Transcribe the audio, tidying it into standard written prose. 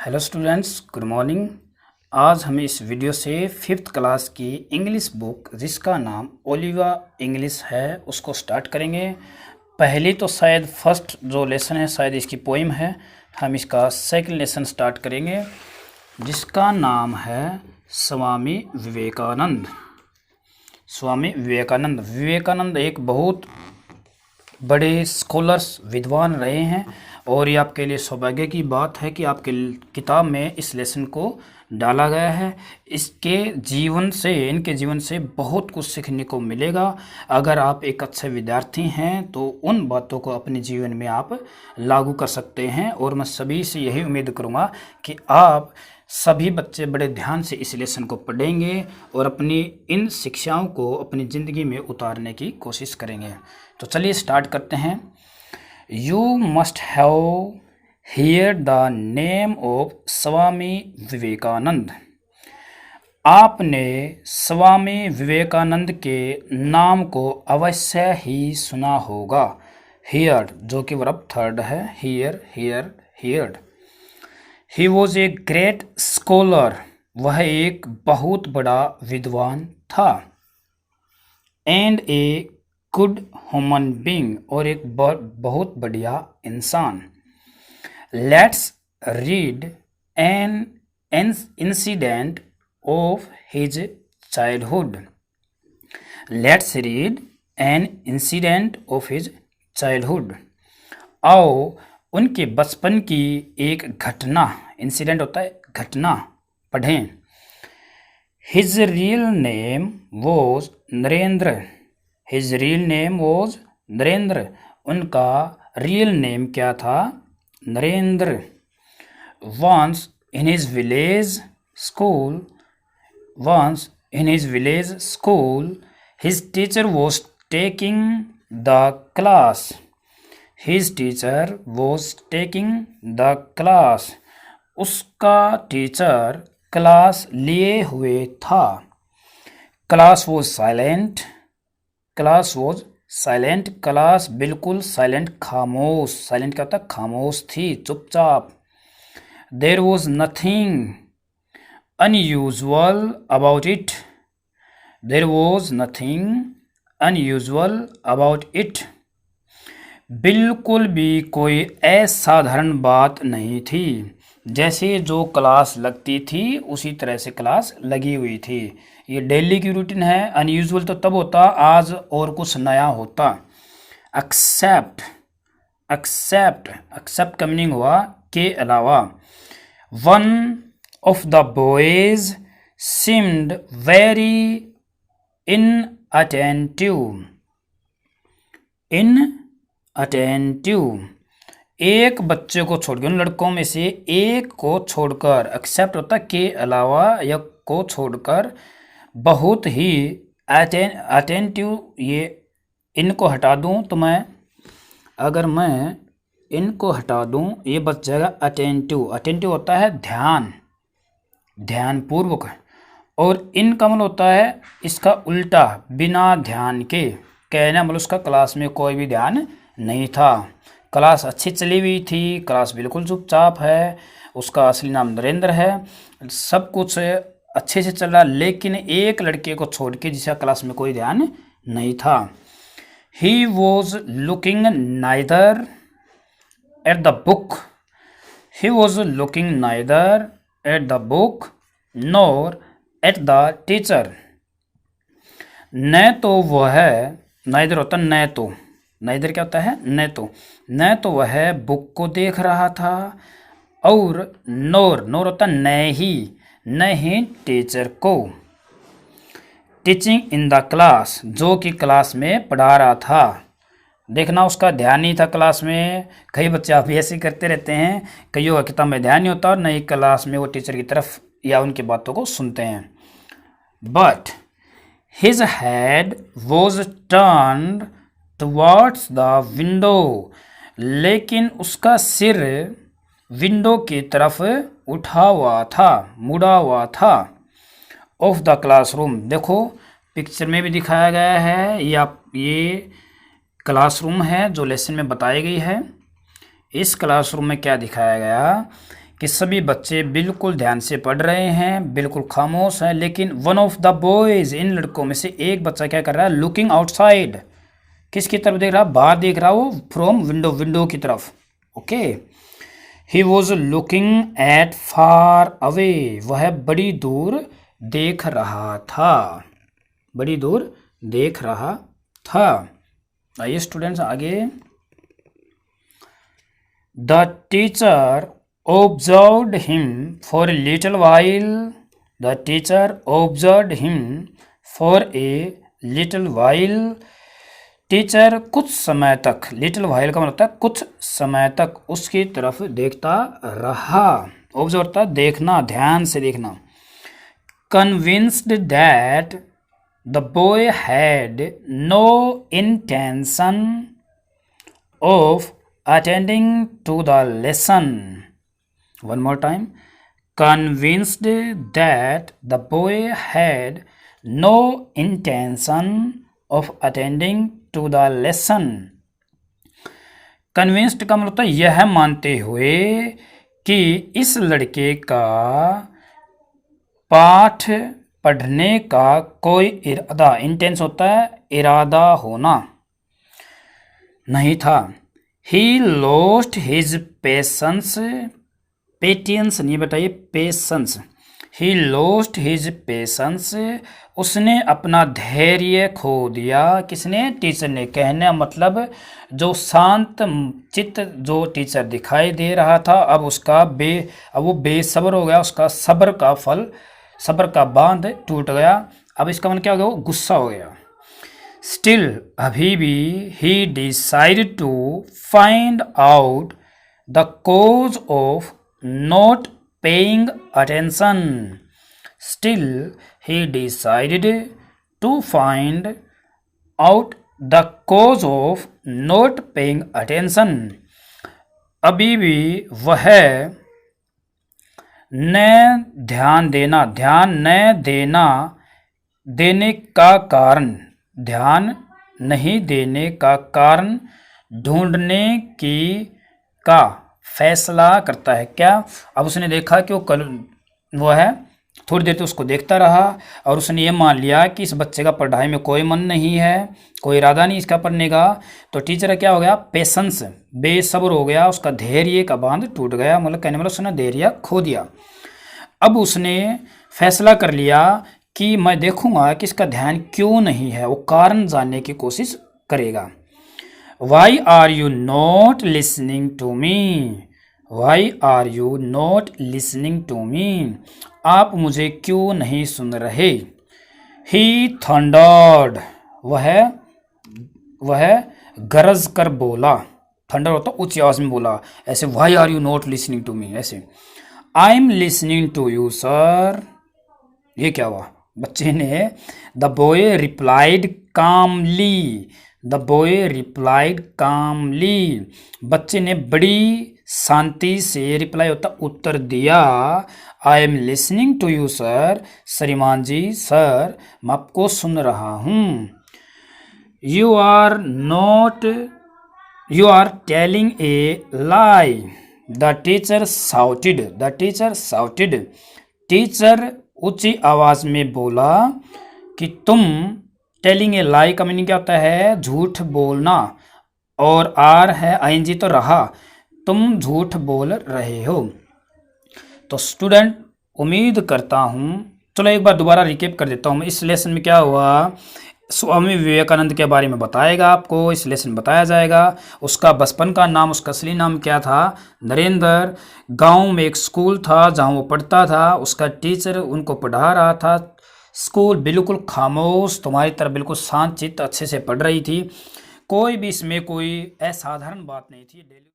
Hello students, good morning. आज हम इस वीडियो से 5th क्लास की इंग्लिश बुक जिसका नाम ओलिवा इंग्लिश है उसको स्टार्ट करेंगे। पहली तो शायद फर्स्ट जो लेसन है शायद इसकी पोइम है। हम इसका सेकंड लेसन स्टार्ट करेंगे जिसका नाम है स्वामी विवेकानंद। स्वामी विवेकानंद विवेकानंद एक बहुत बड़े स्कॉलर्स विद्वान रहे हैं और ये आपके लिए सौभाग्य की बात है कि आपके किताब में इस लेसन को डाला गया है। इनके जीवन से बहुत कुछ सीखने को मिलेगा। अगर आप एक अच्छे विद्यार्थी हैं तो उन बातों को अपने जीवन में आप लागू कर सकते हैं और मैं सभी से यही उम्मीद करूँगा कि आप सभी बच्चे बड़े ध्यान से इस लेसन को पढ़ेंगे और अपनी इन शिक्षाओं को अपनी ज़िंदगी में उतारने की कोशिश करेंगे। तो चलिए स्टार्ट करते हैं। You must have hear the name of Swami Vivekananda. आपने स्वामी विवेकानंद के नाम को अवश्य ही सुना होगा। हियर जो कि वर्ब थर्ड है, here here heard. He was a great scholar, वह एक बहुत बड़ा विद्वान था। And a good human being, और एक बहुत बढ़िया इंसान। Let's read an incident of his childhood. Let's read an incident of his childhood. आओ उनके बचपन की एक घटना, इंसिडेंट होता है घटना, पढ़ें। His real name was Narendra. His real name was Narendra. उनका रियल नेम क्या था? Narendra. Once in his village school his teacher was taking the class. His teacher was taking the class. उसका टीचर क्लास लिए हुए था। Class was silent. क्लास बिल्कुल silent, खामोश। Silent क्या होता है? खामोश थी, चुपचाप। There was nothing unusual about it. There was nothing unusual about it. बिल्कुल भी कोई असाधारण बात नहीं थी। जैसे जो क्लास लगती थी उसी तरह से क्लास लगी हुई थी। ये डेली की रूटीन है। अनयूजुअल तो तब होता आज और कुछ नया होता। एक्सेप्ट का मीनिंग हुआ के अलावा। One of the boys seemed very attentive. एक बच्चे को छोड़कर, उन लड़कों में से एक को छोड़कर, एक्सेप्ट होता के अलावा या को छोड़कर, बहुत ही अटेंटिव। ये इनको हटा दूं तो अगर मैं इनको हटा दूं ये बच जाएगा अटेंटिव होता है ध्यानपूर्वक। और इनकमल होता है इसका उल्टा, बिना ध्यान के। कहना मतलब उसका क्लास में कोई भी ध्यान नहीं था। क्लास अच्छी चली हुई थी, क्लास बिल्कुल चुपचाप है। उसका असली नाम नरेंद्र है। सब कुछ अच्छे से चल रहा, लेकिन एक लड़के को छोड़ के जिसका क्लास में कोई ध्यान नहीं था। He was looking neither at the book nor at the teacher. न तो वह, नाइदर होता न तो, नाइदर क्या होता है? न तो वह बुक को देख रहा था और नोर होता न ही टीचर को। टीचिंग इन द क्लास, जो कि क्लास में पढ़ा रहा था। देखना उसका ध्यान नहीं था क्लास में। कई बच्चे आप ऐसे ही करते रहते हैं, कईयों का किताब में ध्यान नहीं होता और नहीं क्लास में वो टीचर की तरफ या उनकी बातों को सुनते हैं। But his head was turned towards the window. लेकिन उसका सिर विंडो की तरफ मुड़ा हुआ था। ऑफ द क्लासरूम, देखो पिक्चर में भी दिखाया गया है। ये क्लासरूम है जो लेसन में बताई गई है। इस क्लासरूम में क्या दिखाया गया कि सभी बच्चे बिल्कुल ध्यान से पढ़ रहे हैं, बिल्कुल खामोश हैं, लेकिन वन ऑफ द बॉयज, इन लड़कों में से एक बच्चा क्या कर रहा है, लुकिंग आउटसाइड, किसकी तरफ देख रहा, बाहर देख रहा वो, फ्रॉम विंडो, विंडो की तरफ। Okay, he was looking at far away, वह बड़ी दूर देख रहा था, बड़ी दूर देख रहा था। आइए स्टूडेंट्स आगे। The teacher observed him for a little while. The teacher observed him for a little while. Teacher कुछ समय तक, लिटिल वाइल का मतलब होता है कुछ समय तक, उसकी तरफ देखता रहा। ऑब्जर्व होता है देखना, ध्यान से देखना। Convinced that the boy had no intention of attending to the lesson. One more time. Convinced that the boy had no intention of attending to the lesson. Convinced का मतलब होता है यह मानते हुए कि इस लड़के का पाठ पढ़ने का कोई इरादा, इंटेंस होता है इरादा होना, नहीं था। He lost his patience, पेटियंस नहीं बताइए, patience. He lost his patience, उसने अपना धैर्य खो दिया। किसने, टीचर ने। कहने मतलब जो शांत चित्त जो टीचर दिखाई दे रहा था, अब उसका अब वो बेसब्र हो गया, उसका सब्र का फल, सब्र का बांध टूट गया। अब इसका मतलब क्या हो गया, वो गुस्सा हो गया। स्टिल, अभी भी, he decided to find out the cause of not paying attention. Still, he decided to find out the cause of not paying attention. अभी भी वह न ध्यान देना, ध्यान न देना, देने का कारण, ध्यान नहीं देने का कारण ढूंढने की का फैसला करता है। क्या, अब उसने देखा कि वो है, थोड़ी देर तो उसको देखता रहा और उसने ये मान लिया कि इस बच्चे का पढ़ाई में कोई मन नहीं है, कोई इरादा नहीं इसका पढ़ने का। तो टीचर क्या हो गया, पेशेंस, बेसब्र हो गया, उसका धैर्य का बांध टूट गया, मतलब कहने वाला उसने धैर्य खो दिया। अब उसने फैसला कर लिया कि मैं देखूंगा कि इसका ध्यान क्यों नहीं है, वो कारण जानने की कोशिश करेगा। Why are you not listening to me? Why are you not listening to me? आप मुझे क्यों नहीं सुन रहे? He thundered. वह गरज कर बोला। थंडर होता उच्च आवाज में बोला, ऐसे Why are you not listening to me? ऐसे I am listening to you, sir. ये क्या हुआ, बच्चे ने, The boy replied calmly. The boy replied calmly. बच्चे ने बड़ी शांति से, रिप्लाई होता उत्तर दिया, I am listening to you sir. श्रीमान जी, सर मैं आपको सुन रहा हूँ। You are telling a lie. The teacher shouted. The teacher shouted. Teacher ऊंची आवाज में बोला कि तुम, टेलिंग ए लाई का मीनिंग क्या होता है, झूठ बोलना, और आर है आईएनजी तो रहा, तुम झूठ बोल रहे हो। तो स्टूडेंट उम्मीद करता हूँ, चलो एक बार दोबारा रिकेप कर देता हूँ। इस लेसन में क्या हुआ, स्वामी विवेकानंद के बारे में बताएगा आपको, इस लेसन में बताया जाएगा। उसका बचपन का नाम, उसका असली नाम क्या था, नरेंद्र। गांव में एक स्कूल था जहां वो पढ़ता था, उसका टीचर उनको पढ़ा रहा था। स्कूल बिल्कुल खामोश, तुम्हारी तरह बिल्कुल शांत चित्त अच्छे से पढ़ रही थी, कोई भी इसमें कोई असाधारण बात नहीं थी।